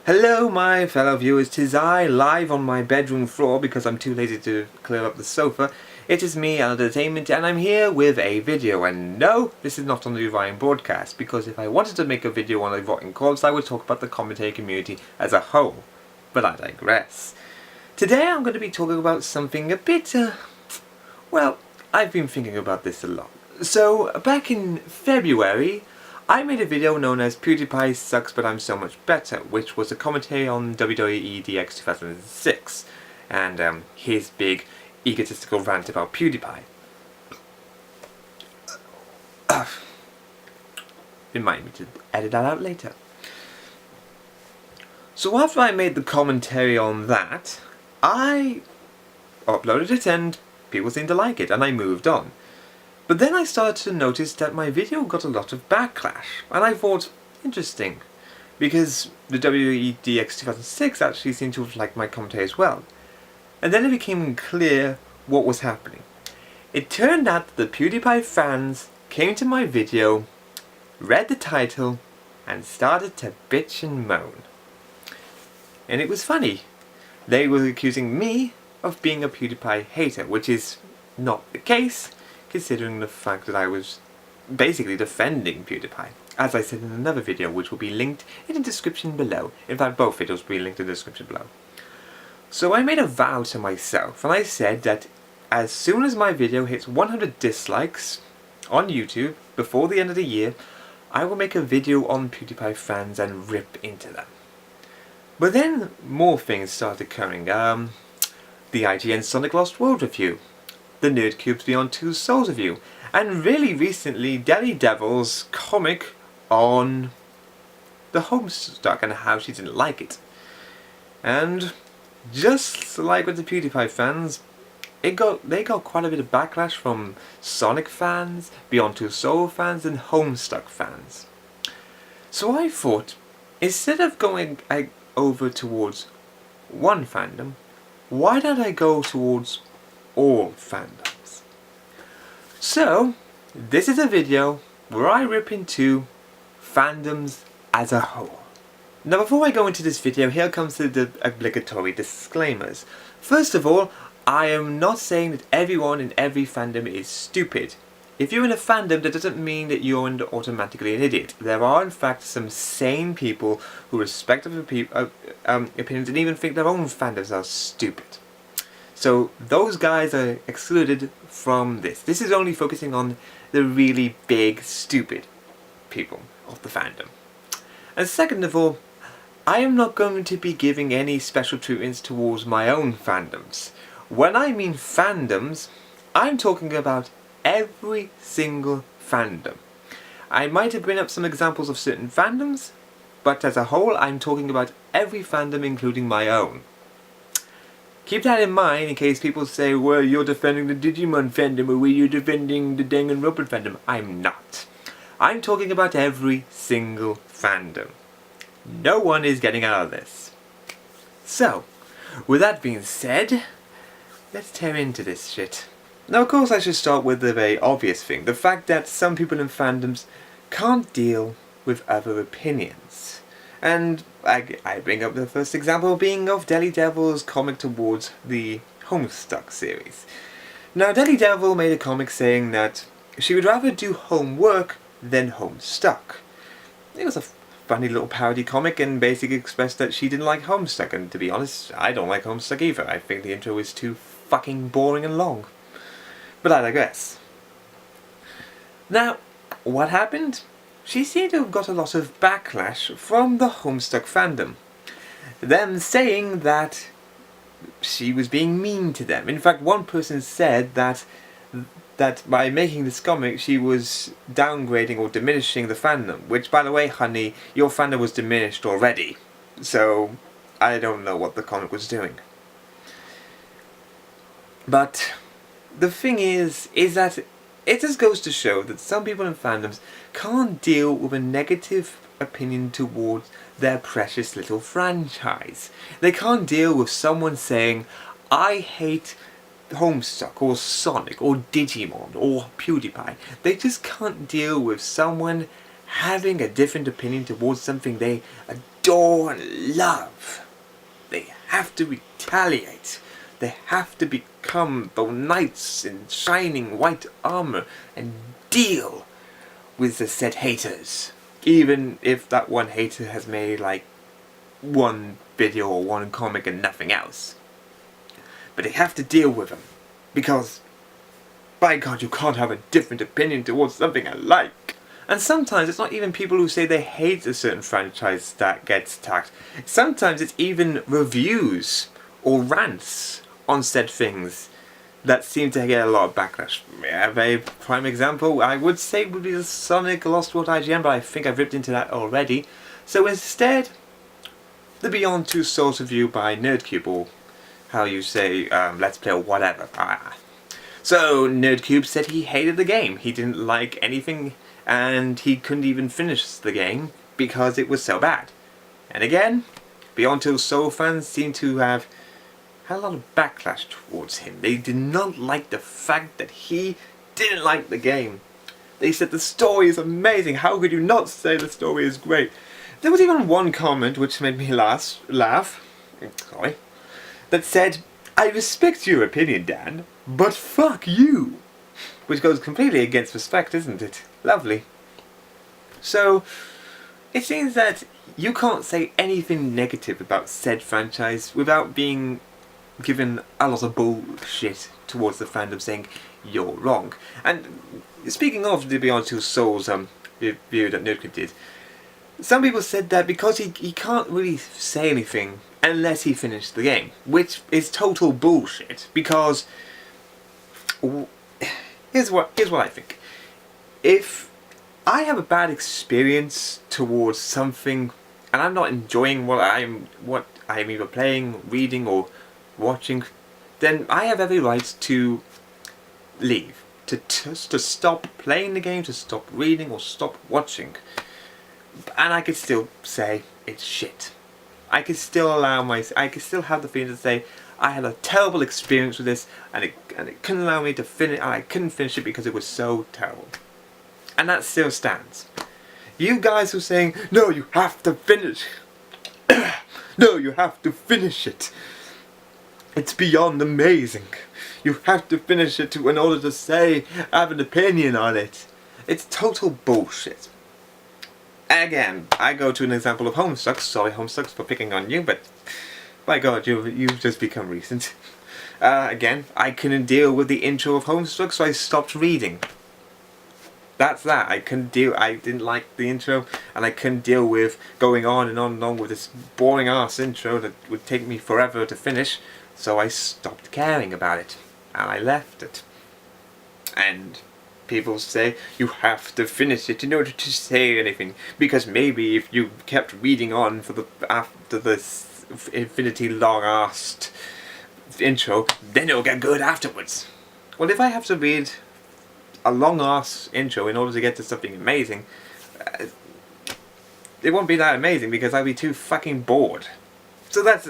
Hello my fellow viewers, 'tis I, live on my bedroom floor because I'm too lazy to clear up the sofa. It is me, Entertainment, and I'm here with a video, and no, this is not on the Ryan broadcast, because if I wanted to make a video on a rotting corpse, I would talk about the commentary community as a whole. But I digress. Today I'm going to be talking about something a bit, well, I've been thinking about this a lot. So, back in February, I made a video known as PewDiePie Sucks But I'm So Much Better, which was a commentary on WWEDX2006, and his big egotistical rant about PewDiePie. Remind me to edit that out later. So after I made the commentary on that, I uploaded it and people seemed to like it, and I moved on. But then I started to notice that my video got a lot of backlash, and I thought, interesting, because the WWEDX2006 actually seemed to have liked my commentary as well. And then it became clear what was happening. It turned out that the PewDiePie fans came to my video, read the title, and started to bitch and moan. And it was funny. They were accusing me of being a PewDiePie hater, which is not the case, considering the fact that I was basically defending PewDiePie, as I said in another video which will be linked in the description below. In fact, both videos will be linked in the description below. So I made a vow to myself, and I said that as soon as my video hits 100 dislikes on YouTube before the end of the year, I will make a video on PewDiePie fans and rip into them. But then more things started occurring. The IGN Sonic Lost World review, the NerdCubed Beyond Two Souls review, and really recently DellyDevil's comic on the Homestuck and how she didn't like it. And just like with the PewDiePie fans, they got quite a bit of backlash from Sonic fans, Beyond Two Souls fans, and Homestuck fans. So I thought, instead of going over towards one fandom, why don't I go towards all fandoms? So, this is a video where I rip into fandoms as a whole. Now before I go into this video, here comes the obligatory disclaimers. First of all, I am not saying that everyone in every fandom is stupid. If you're in a fandom, that doesn't mean that you're automatically an idiot. There are in fact some sane people who respect other opinions and even think their own fandoms are stupid. So those guys are excluded from this. This is only focusing on the really big, stupid people of the fandom. And second of all, I am not going to be giving any special treatments towards my own fandoms. When I mean fandoms, I'm talking about every single fandom. I might have bring up some examples of certain fandoms, but as a whole I'm talking about every fandom including my own. Keep that in mind in case people say, well, you're defending the Digimon fandom, or you're defending the Danganronpa fandom. I'm not. I'm talking about every single fandom. No one is getting out of this. So, with that being said, let's tear into this shit. Now of course I should start with the very obvious thing, the fact that some people in fandoms can't deal with other opinions. And I bring up the first example being of DellyDevil's comic towards the Homestuck series. Now DellyDevil made a comic saying that she would rather do homework than Homestuck. It was a funny little parody comic and basically expressed that she didn't like Homestuck, and to be honest, I don't like Homestuck either. I think the intro is too fucking boring and long. But I digress. Now, what happened? She seemed to have got a lot of backlash from the Homestuck fandom. Them saying that she was being mean to them. In fact, one person said that by making this comic she was downgrading or diminishing the fandom. Which, by the way, honey, your fandom was diminished already. So, I don't know what the comic was doing. But the thing is that it just goes to show that some people in fandoms can't deal with a negative opinion towards their precious little franchise. They can't deal with someone saying, I hate Homestuck or Sonic or Digimon or PewDiePie. They just can't deal with someone having a different opinion towards something they adore and love. They have to retaliate. They have to become the knights in shining white armor and deal with the said haters. Even if that one hater has made like one video or one comic and nothing else. But they have to deal with them. Because, by God, you can't have a different opinion towards something I like. And sometimes it's not even people who say they hate a certain franchise that gets attacked. Sometimes it's even reviews or rants on said things that seem to get a lot of backlash. A very prime example I would say would be the Sonic Lost World IGN, but I think I've ripped into that already. So instead, the Beyond Two Souls review by NerdCubed, or how you say, Let's Play or whatever. So NerdCubed said he hated the game. He didn't like anything, and he couldn't even finish the game because it was so bad. And again, Beyond Two Souls fans seem to have had a lot of backlash towards him. They did not like the fact that he didn't like the game. They said the story is amazing. How could you not say the story is great? There was even one comment which made me laugh. Sorry. That said, I respect your opinion, Dan, but fuck you. Which goes completely against respect, isn't it? Lovely. So, it seems that you can't say anything negative about said franchise without being given a lot of bullshit towards the fandom saying you're wrong. And speaking of the Beyond Two Souls review that NerdCubed did, some people said that because he can't really say anything unless he finished the game, which is total bullshit, because here's what I think. If I have a bad experience towards something and I'm not enjoying what I'm either playing, reading or watching, then I have every right to leave, to stop playing the game, to stop reading or stop watching. And I could still say it's shit. I could still I could still have the feeling to say I had a terrible experience with this, and it couldn't allow me to finish, and I couldn't finish it because it was so terrible. And that still stands. You guys who are saying, no, you have to finish. No, you have to finish it. It's beyond amazing. You have to finish it in order to say, have an opinion on it. It's total bullshit. Again, I go to an example of Homestuck. Sorry, Homestuck, for picking on you, but by God, you've just become recent. Again, I couldn't deal with the intro of Homestuck, so I stopped reading. That's that. I didn't like the intro, and I couldn't deal with going on and on and on with this boring ass intro that would take me forever to finish, so I stopped caring about it, and I left it. And people say you have to finish it in order to say anything, because maybe if you kept reading on after this infinity long-assed intro, then it'll get good afterwards. Well, if I have to read a long-ass intro in order to get to something amazing, it won't be that amazing because I'll be too fucking bored. So that's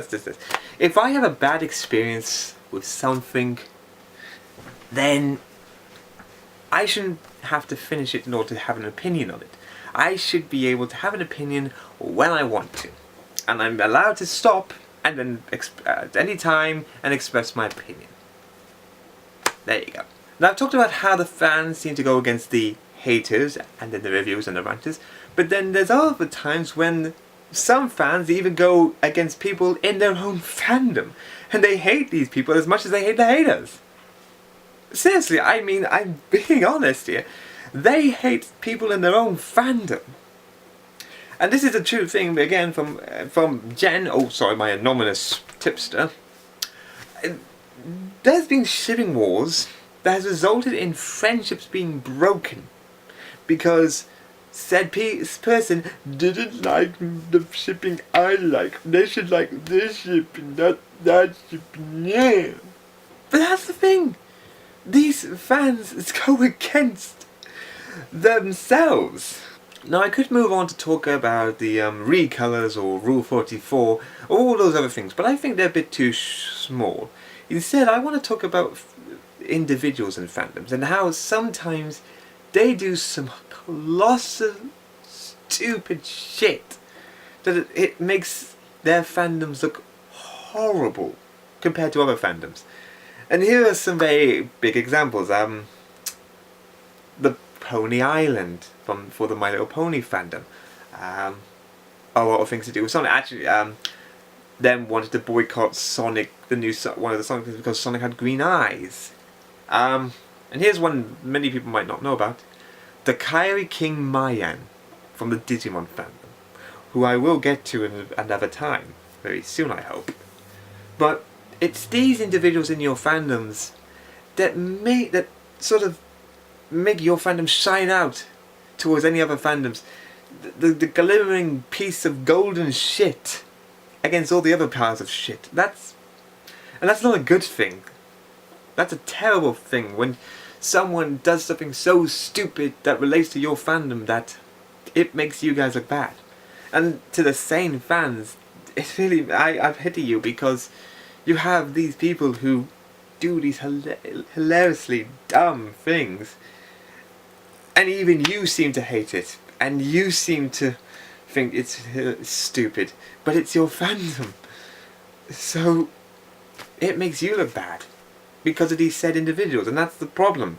just it. If I have a bad experience with something, then I shouldn't have to finish it in order to have an opinion on it. I should be able to have an opinion when I want to. And I'm allowed to stop and then at any time and express my opinion. There you go. Now I've talked about how the fans seem to go against the haters and then the reviews and the ranters, but then there's other times when some fans even go against people in their own fandom, and they hate these people as much as they hate the haters. Seriously, I mean, I'm being honest here. They hate people in their own fandom. And this is a true thing, again, from Jen, oh sorry, my anonymous tipster. There's been shipping wars that has resulted in friendships being broken because said person didn't like the shipping I like. They should like this shipping, not that shipping. Yeah. But that's the thing. These fans go against themselves. Now I could move on to talk about the recolors or Rule 44 or all those other things, but I think they're a bit too small. Instead, I want to talk about individuals and fandoms and how sometimes they do some colossal stupid shit that it makes their fandoms look horrible compared to other fandoms. And here are some very big examples. The Pony Island for the My Little Pony fandom. A lot of things to do with Sonic. Actually, them wanted to boycott Sonic, one of the Sonic things, because Sonic had green eyes. And here's one many people might not know about. The Kairi King Mayan from the Digimon fandom, who I will get to in another time, very soon I hope. But it's these individuals in your fandoms that sort of make your fandom shine out towards any other fandoms. The glimmering piece of golden shit against all the other piles of shit. That's not a good thing. That's a terrible thing when someone does something so stupid that relates to your fandom that it makes you guys look bad. And to the sane fans, it's really, I pity you, because you have these people who do these hilariously dumb things, and even you seem to hate it, and you seem to think it's stupid, but it's your fandom. So it makes you look bad because of these said individuals, and that's the problem.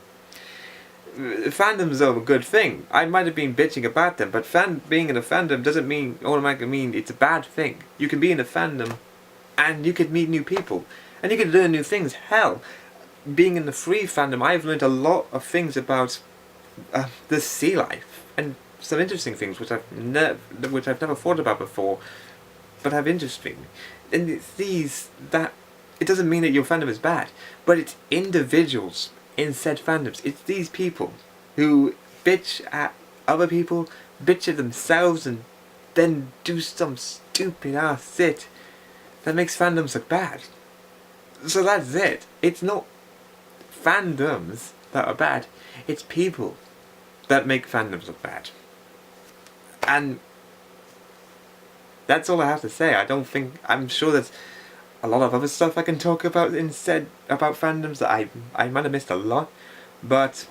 Fandoms are a good thing. I might have been bitching about them, but being in a fandom doesn't automatically mean it's a bad thing. You can be in a fandom and you could meet new people and you could learn new things. Hell, being in the free fandom, I've learned a lot of things about the sea life and some interesting things which I've never thought about before, but have interested me. And it's these that it doesn't mean that your fandom is bad, but it's individuals in said fandoms. It's these people who bitch at other people, bitch at themselves, and then do some stupid ass shit that makes fandoms look bad. So that's it. It's not fandoms that are bad, it's people that make fandoms look bad. And that's all I have to say. I'm sure there's a lot of other stuff I can talk about instead about fandoms that I might have missed a lot, but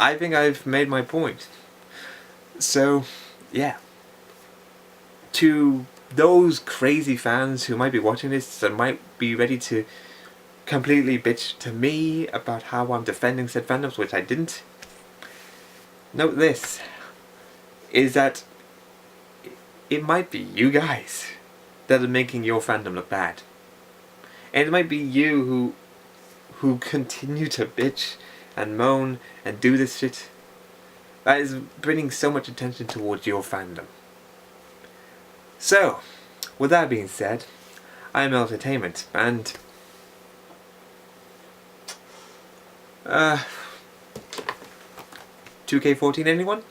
I think I've made my point. So, yeah. To those crazy fans who might be watching this and might be ready to completely bitch to me about how I'm defending said fandoms, which I didn't, note this, is that it might be you guys that are making your fandom look bad. And it might be you who continue to bitch and moan and do this shit that is bringing so much attention towards your fandom. So, with that being said, I am Entertainment, and 2K14 anyone?